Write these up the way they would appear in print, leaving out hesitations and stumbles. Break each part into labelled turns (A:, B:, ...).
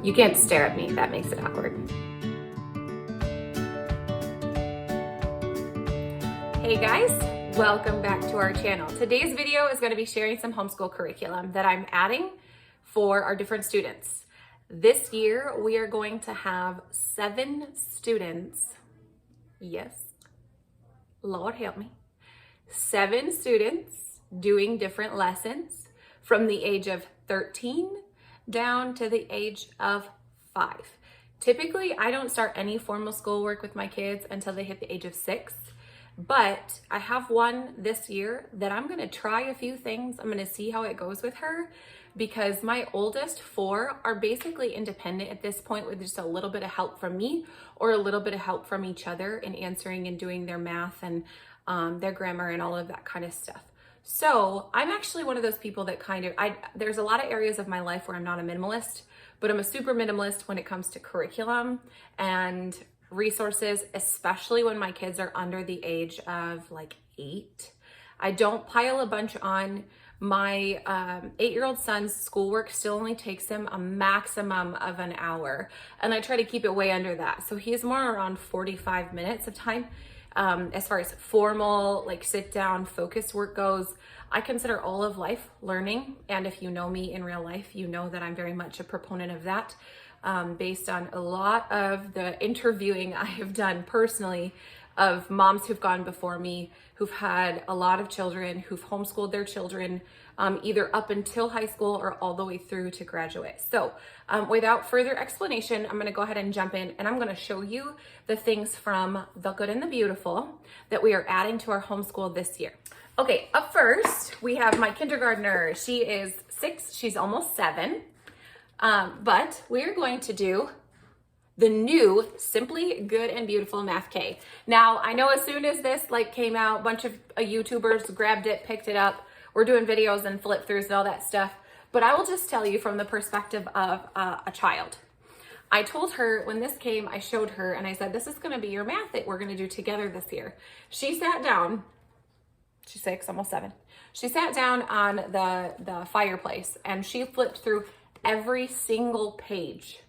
A: You can't stare at me, that makes it awkward. Hey guys, welcome back to our channel. Today's video is going to be sharing some homeschool curriculum that I'm adding for our different students. This year, we are going to have 7 students. Yes, Lord help me. 7 students doing different lessons from the age of 13 down to the age of 5. Typically, I don't start any formal schoolwork with my kids until they hit the age of 6, but I have one this year that I'm gonna try a few things. I'm gonna see how it goes with her because my oldest 4 are basically independent at this point with just a little bit of help from me or a little bit of help from each other in answering and doing their math and their grammar and all of that kind of stuff. So I'm actually one of those people that there's a lot of areas of my life where I'm not a minimalist, but I'm a super minimalist when it comes to curriculum and resources, especially when my kids are under the age of like 8. I don't pile a bunch on. My 8-year-old son's schoolwork still only takes him a maximum of an hour, and I try to keep it way under that. So he's more around 45 minutes of time. As far as formal, like sit down, focused work goes, I consider all of life learning. And if you know me in real life, you know that I'm very much a proponent of that, based on a lot of the interviewing I have done personally of moms who've gone before me, who've had a lot of children, who've homeschooled their children, either up until high school or all the way through to graduate. So without further explanation, I'm gonna go ahead and jump in and I'm gonna show you the things from The Good and the Beautiful that we are adding to our homeschool this year. Okay, up first, we have my kindergartner. She is 6, she's almost 7, but we're going to do the new Simply Good and Beautiful Math K. Now, I know as soon as this came out, a bunch of YouTubers grabbed it, picked it up. We're doing videos and flip throughs and all that stuff. But I will just tell you from the perspective of a child. I told her when this came, I showed her and I said, this is gonna be your math that we're gonna do together this year. She sat down, she's 6, almost 7. She sat down on the fireplace and she flipped through every single page.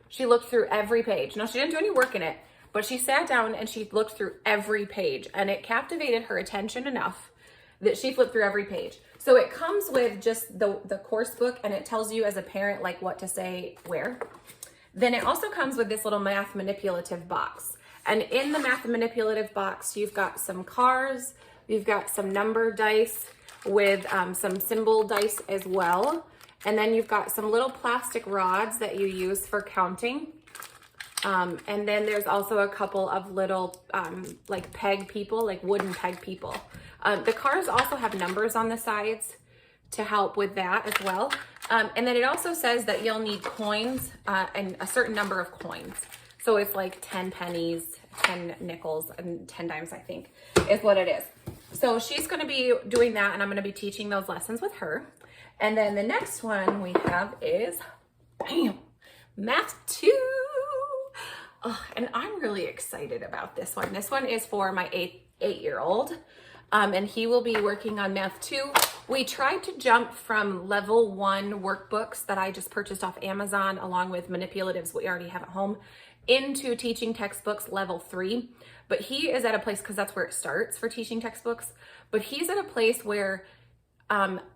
A: She looked through every page. Now, she didn't do any work in it, but she sat down and she looked through every page, and it captivated her attention enough that she flipped through every page. So it comes with just the course book, and it tells you as a parent like what to say where. Then it also comes with this little math manipulative box. And in the math manipulative box, you've got some cars, you've got some number dice with some symbol dice as well. And then you've got some little plastic rods that you use for counting. And then there's also a couple of little like peg people, like wooden peg people. The cars also have numbers on the sides to help with that as well. And then it also says that you'll need coins and a certain number of coins. So it's like 10 pennies, 10 nickels, and 10 dimes, I think, is what it is. So she's gonna be doing that, and I'm gonna be teaching those lessons with her. And then the next one we have is, bam, Math 2. Oh, and I'm really excited about this one. This one is for my 8-year-old, and he will be working on Math 2. We tried to jump from level 1 workbooks that I just purchased off Amazon, along with manipulatives we already have at home, into teaching textbooks level 3. But he is at a place, because that's where it starts for teaching textbooks, but he's at a place where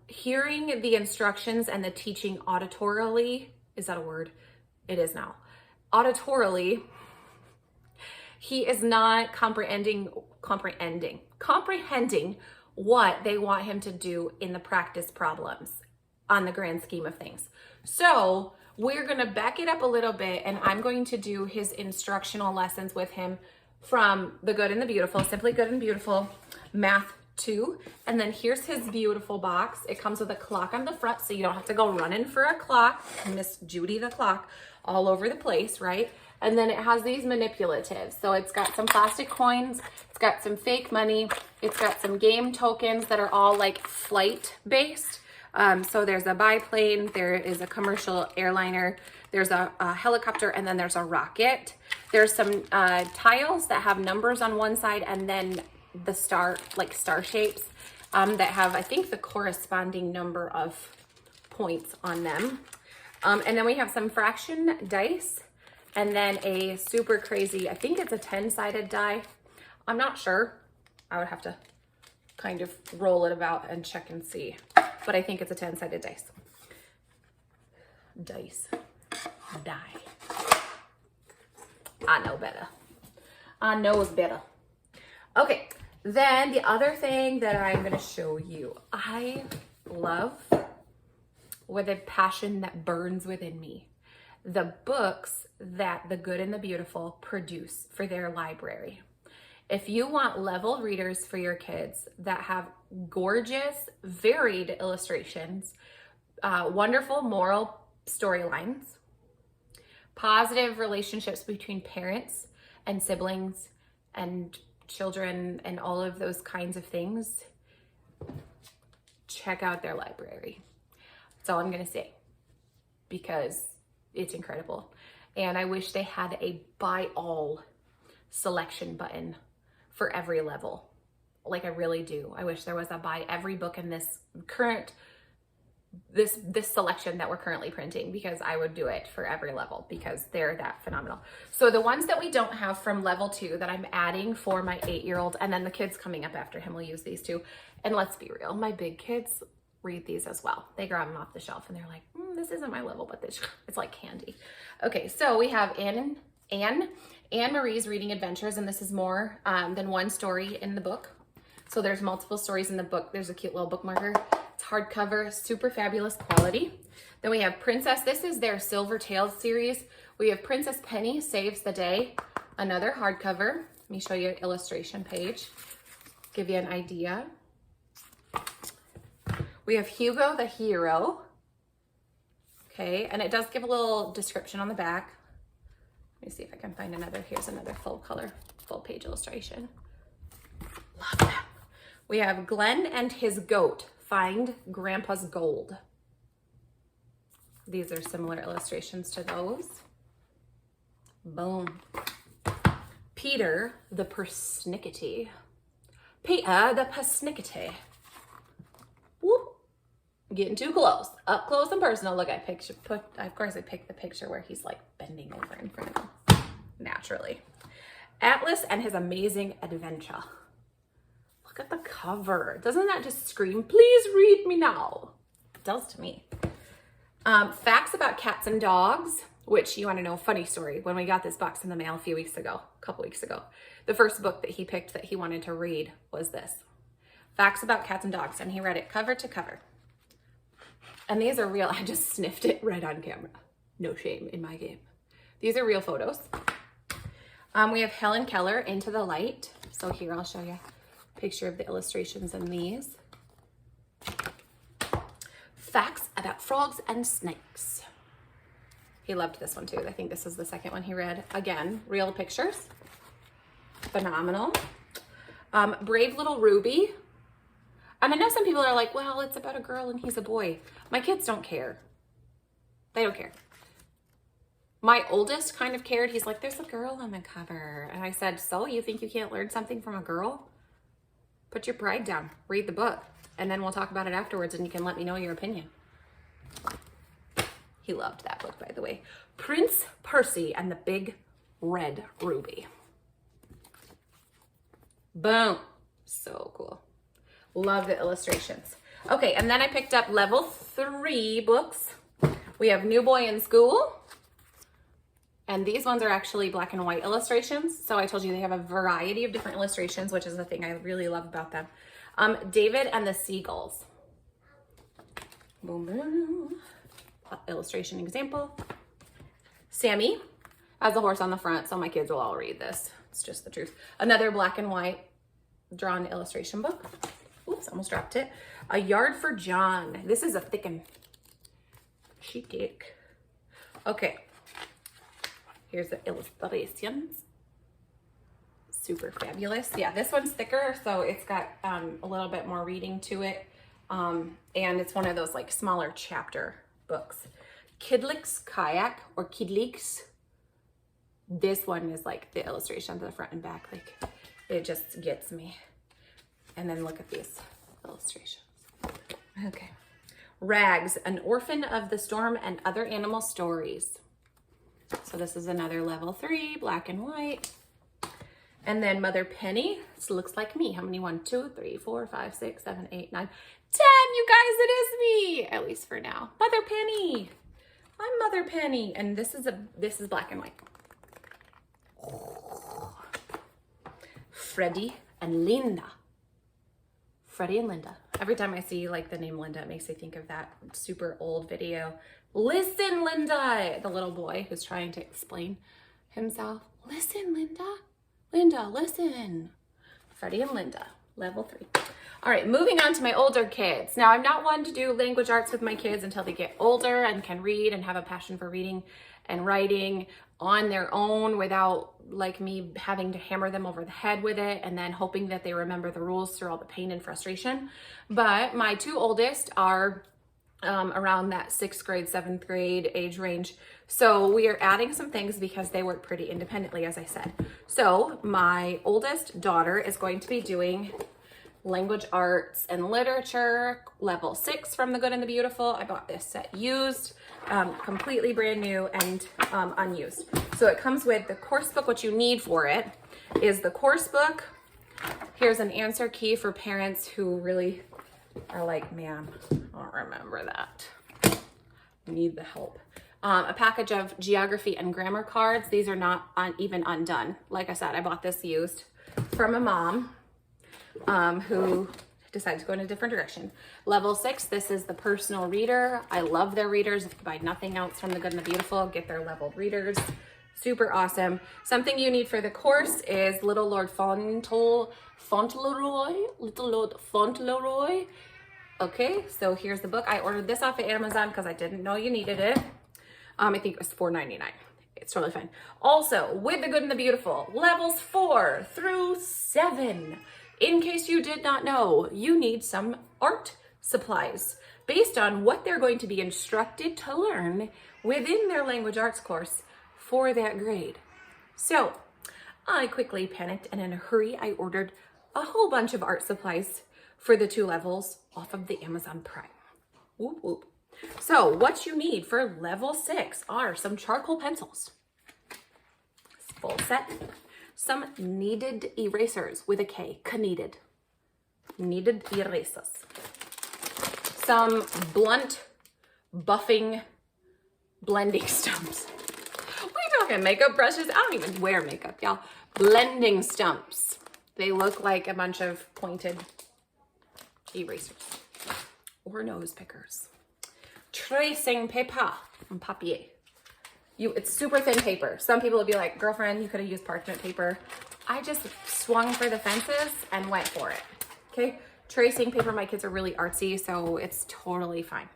A: hearing the instructions and the teaching auditorily, is that a word? It is now. Auditorily, he is not comprehending what they want him to do in the practice problems on the grand scheme of things. So we're gonna back it up a little bit, and I'm going to do his instructional lessons with him from The Good and the Beautiful, Simply Good and Beautiful Math 2. And then here's his beautiful box. It comes with a clock on the front, so you don't have to go running for a clock, Miss Judy the clock, all over the place, right? And then it has these manipulatives. So it's got some plastic coins, it's got some fake money, it's got some game tokens that are all like flight based. So there's a biplane, there is a commercial airliner, there's a helicopter, and then there's a rocket. There's some tiles that have numbers on one side, and then the star shapes that have, I think, the corresponding number of points on them. And then we have some fraction dice, and then a super crazy, I think it's a 10-sided die. I'm not sure. I would have to kind of roll it about and check and see, but I think it's a 10-sided dice. Die. I know better. I knows better. Okay, then the other thing that I'm gonna show you, I love, with a passion that burns within me, the books that The Good and the Beautiful produce for their library. If you want level readers for your kids that have gorgeous, varied illustrations, wonderful moral storylines, positive relationships between parents and siblings and children and all of those kinds of things, check out their library. That's all I'm gonna say, because it's incredible. And I wish they had a buy all selection button for every level. Like, I really do. I wish there was a buy every book in this current, this selection that we're currently printing, because I would do it for every level because they're that phenomenal. So the ones that we don't have from level 2 that I'm adding for my 8-year-old, and then the kids coming up after him will use these too. And let's be real, my big kids read these as well. They grab them off the shelf and they're like, this isn't my level, but this, it's like candy. Okay, so we have Anne Marie's Reading Adventures, and this is more than one story in the book. So there's multiple stories in the book. There's a cute little bookmarker. It's hardcover, super fabulous quality. Then we have Princess. This is their Silver Tales series. We have Princess Penny Saves the Day, another hardcover. Let me show you an illustration page, give you an idea. We have Hugo the Hero. Okay, and it does give a little description on the back. Let me see if I can find another. Here's another full color, full page illustration. Love them. We have Glenn and his goat find Grandpa's gold. These are similar illustrations to those. Boom. Peter the persnickety. Peter the persnickety. Whoop. Getting too close. Up close and personal. Look, of course I picked the picture where he's like bending over in front of him. Naturally. Atlas and his amazing adventure. Look at the cover. Doesn't that just scream, please read me now? It does to me. Facts about cats and dogs, which, you want to know, funny story. When we got this box in the mail a couple weeks ago, the first book that he picked that he wanted to read was this. Facts about cats and dogs. And he read it cover to cover. And these are real. I just sniffed it right on camera. No shame in my game. These are real photos. We have Helen Keller, Into the Light. So here, I'll show you a picture of the illustrations in these. Facts about frogs and snakes. He loved this one too. I think this is the second one he read. Again, real pictures. Phenomenal. Brave Little Ruby. And I know some people are like, well, it's about a girl and he's a boy. My kids don't care. They don't care. My oldest kind of cared. He's like, there's a girl on the cover. And I said, so you think you can't learn something from a girl? Put your pride down. Read the book. And then we'll talk about it afterwards and you can let me know your opinion. He loved that book, by the way. Prince Percy and the Big Red Ruby. Boom. So cool. Love the illustrations. Okay, and then I picked up level 3 books. We have New Boy in School. And these ones are actually black and white illustrations. So I told you they have a variety of different illustrations, which is the thing I really love about them. David and the Seagulls. Boom, boom. Illustration example. Sammy has a horse on the front, so my kids will all read this. It's just the truth. Another black and white drawn illustration book. Oops, almost dropped it. A Yard for John. This is a thick and chic. Okay. Here's the illustrations. Super fabulous. Yeah, this one's thicker, so it's got a little bit more reading to it. And it's one of those like smaller chapter books. Kidlick's Kayak, or Kidlick's. This one is like the illustration to the front and back. Like, it just gets me. And then look at these illustrations. Okay. Rags, An Orphan of the Storm and Other Animal Stories. So this is another level 3, black and white. And then Mother Penny. This looks like me. How many? 1, 2, 3, 4, 5, 6, 7, 8, 9, 10. You guys, it is me. At least for now. Mother Penny. I'm Mother Penny. And this is black and white. Freddie and Linda. Freddie and Linda. Every time I see like the name Linda, it makes me think of that super old video. Listen, Linda, the little boy who's trying to explain himself. Listen, Linda. Linda, listen. Freddie and Linda, level 3. All right, moving on to my older kids. Now, I'm not one to do language arts with my kids until they get older and can read and have a passion for reading and writing on their own without like me having to hammer them over the head with it and then hoping that they remember the rules through all the pain and frustration. But my 2 oldest are around that 6th grade, 7th grade age range. So we are adding some things because they work pretty independently, as I said. So my oldest daughter is going to be doing language arts and literature, level 6 from The Good and the Beautiful. I bought this set used, completely brand new and unused. So it comes with the course book. What you need for it is the course book. Here's an answer key for parents who really are like, man, I don't remember that. Need the help. A package of geography and grammar cards. These are not even undone. Like I said, I bought this used from a mom who decided to go in a different direction. Level 6, this is the personal reader. I love their readers. If you buy nothing else from The Good and the Beautiful, get their leveled readers. Super awesome. Something you need for the course is Little Lord Fauntleroy. Little Lord Fauntleroy. Okay, so here's the book. I ordered this off of Amazon because I didn't know you needed it. I think it was $4.99. It's totally fine. Also, with The Good and the Beautiful, levels 4 through 7. In case you did not know, you need some art supplies based on what they're going to be instructed to learn within their language arts course for that grade. So I quickly panicked and in a hurry, I ordered a whole bunch of art supplies for the 2 levels off of the Amazon Prime. Whoop, whoop. So what you need for level 6 are some charcoal pencils, full set, some kneaded erasers with a K, kneaded erasers, some blunt buffing blending stumps. We're talking makeup brushes. I don't even wear makeup, y'all. Blending stumps. They look like a bunch of pointed erasers or nose pickers. Tracing paper and papier. It's super thin paper. Some people would be like, girlfriend, you could have used parchment paper. I just swung for the fences and went for it. Okay, tracing paper. My kids are really artsy, so it's totally fine.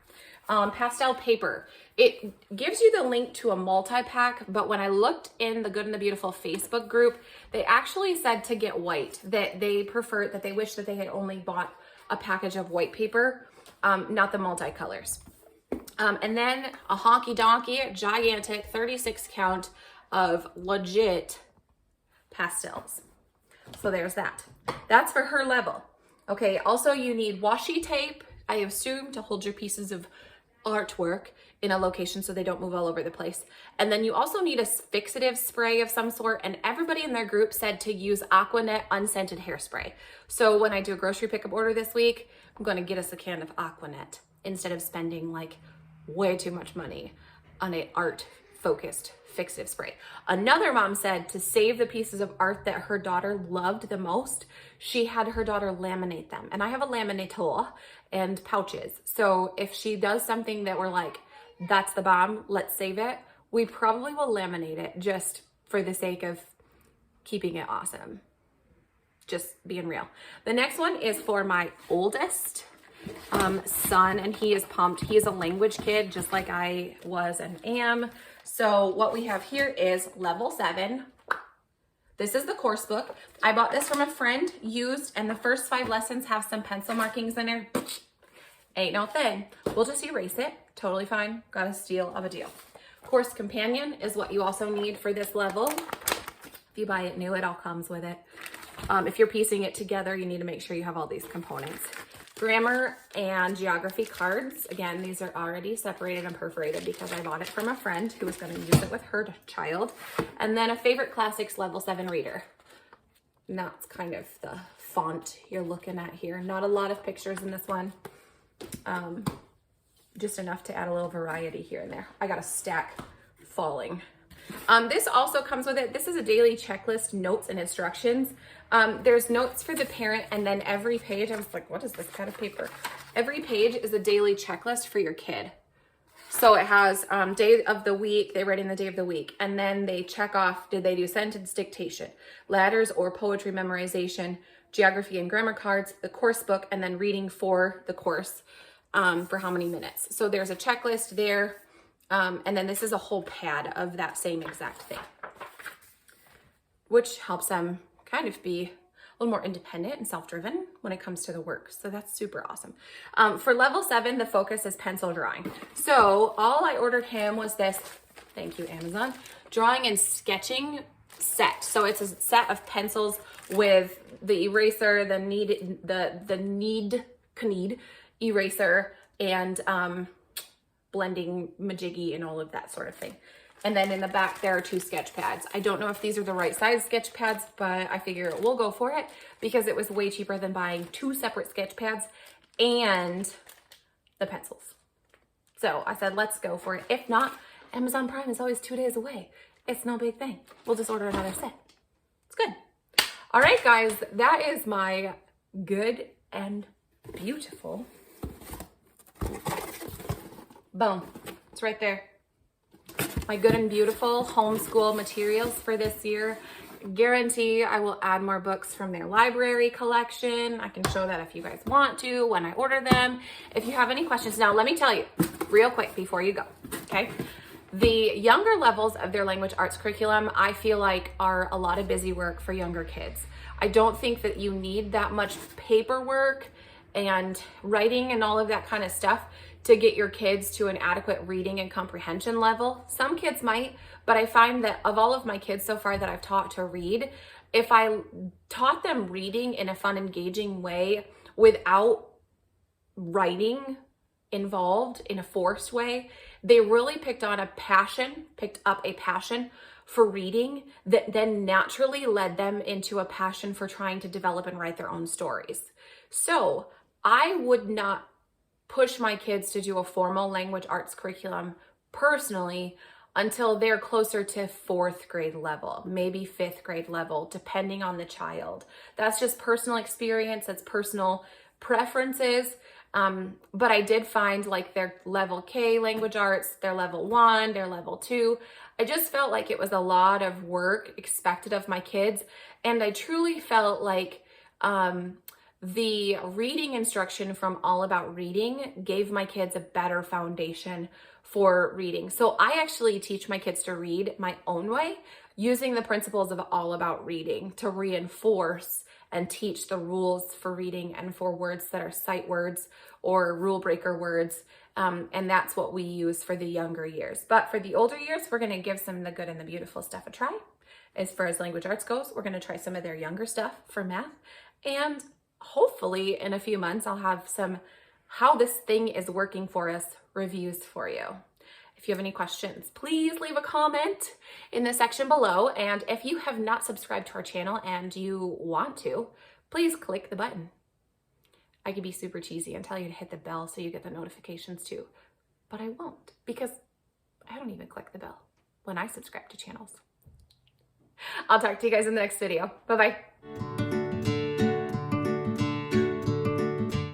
A: Pastel paper. It gives you the link to a multi-pack, but when I looked in the Good and the Beautiful Facebook group, they actually said to get white, that they prefer, that they wish that they had only bought a package of white paper, not the multicolors. And then a honky donkey, gigantic 36 count of legit pastels. So there's that. That's for her level. Okay, also you need washi tape, I assume, to hold your pieces of artwork in a location so they don't move all over the place. And then you also need a fixative spray of some sort, and everybody in their group said to use Aquanet unscented hairspray. So when I do a grocery pickup order this week, I'm going to get us a can of Aquanet instead of spending like way too much money on a art focused fixative spray. Another mom said to save the pieces of art that her daughter loved the most, she had her daughter laminate them. And I have a laminator and pouches. So if she does something that we're like, that's the bomb, let's save it, we probably will laminate it just for the sake of keeping it awesome. Just being real. The next one is for my oldest son, and he is pumped. He is a language kid, just like I was and am. So what we have here is level 7. This is the course book. I bought this from a friend, used, and the first 5 lessons have some pencil markings in there. Ain't no thing. We'll just erase it. Totally fine. Got a steal of a deal. Course companion is what you also need for this level. If you buy it new, it all comes with it. If you're piecing it together, you need to make sure you have all these components. Grammar and geography cards. Again, these are already separated and perforated because I bought it from a friend who was going to use it with her child. And then a favorite classics level 7 reader. And that's kind of the font you're looking at here. Not a lot of pictures in this one. Just enough to add a little variety here and there. I got a stack falling. This also comes with it. This is a daily checklist, notes and instructions. There's notes for the parent, and then every page, I was like, what is this pad of paper? Every page is a daily checklist for your kid. So it has day of the week, they write in the day of the week, and then they check off, did they do sentence dictation, letters or poetry memorization, geography and grammar cards, the course book, and then reading for the course for how many minutes. So there's a checklist there, and then this is a whole pad of that same exact thing, which helps them kind of be a little more independent and self-driven when it comes to the work. So that's super awesome. For level 7, the focus is pencil drawing. So all I ordered him was this, thank you, Amazon, drawing and sketching set. So it's a set of pencils with the eraser, the knead eraser, and blending majiggy and all of that sort of thing. And then in the back, there are 2 sketch pads. I don't know if these are the right size sketch pads, but I figure we'll go for it because it was way cheaper than buying 2 separate sketch pads and the pencils. So I said, let's go for it. If not, Amazon Prime is always 2 days away. It's no big thing. We'll just order another set. It's good. All right, guys, that is my good and beautiful. Boom. It's right there. My good and beautiful homeschool materials for this year. Guarantee I will add more books from their library collection. I can show that if you guys want to when I order them. If you have any questions, now let me tell you real quick before you go, okay? The younger levels of their language arts curriculum, I feel like are a lot of busy work for younger kids. I don't think that you need that much paperwork and writing and all of that kind of stuff to get your kids to an adequate reading and comprehension level. Some kids might, but I find that of all of my kids so far that I've taught to read, if I taught them reading in a fun, engaging way without writing involved in a forced way, they really picked up a passion for reading that then naturally led them into a passion for trying to develop and write their own stories. So I would not push my kids to do a formal language arts curriculum personally until they're closer to 4th grade level, maybe 5th grade level, depending on the child. That's just personal experience, that's personal preferences. But I did find like their level K language arts, their level 1, their level 2, I just felt like it was a lot of work expected of my kids. And I truly felt like the reading instruction from All About Reading gave my kids a better foundation for reading. So I actually teach my kids to read my own way using the principles of All About Reading to reinforce and teach the rules for reading and for words that are sight words or rule breaker words. And that's what we use for the younger years. But for the older years, we're going to give some of the good and the beautiful stuff a try. As far as language arts goes, we're going to try some of their younger stuff for math. And hopefully in a few months, I'll have some how this thing is working for us reviews for you. If you have any questions, please leave a comment in the section below. And if you have not subscribed to our channel and you want to, please click the button. I could be super cheesy and tell you to hit the bell so you get the notifications too, but I won't because I don't even click the bell when I subscribe to channels. I'll talk to you guys in the next video. Bye-bye.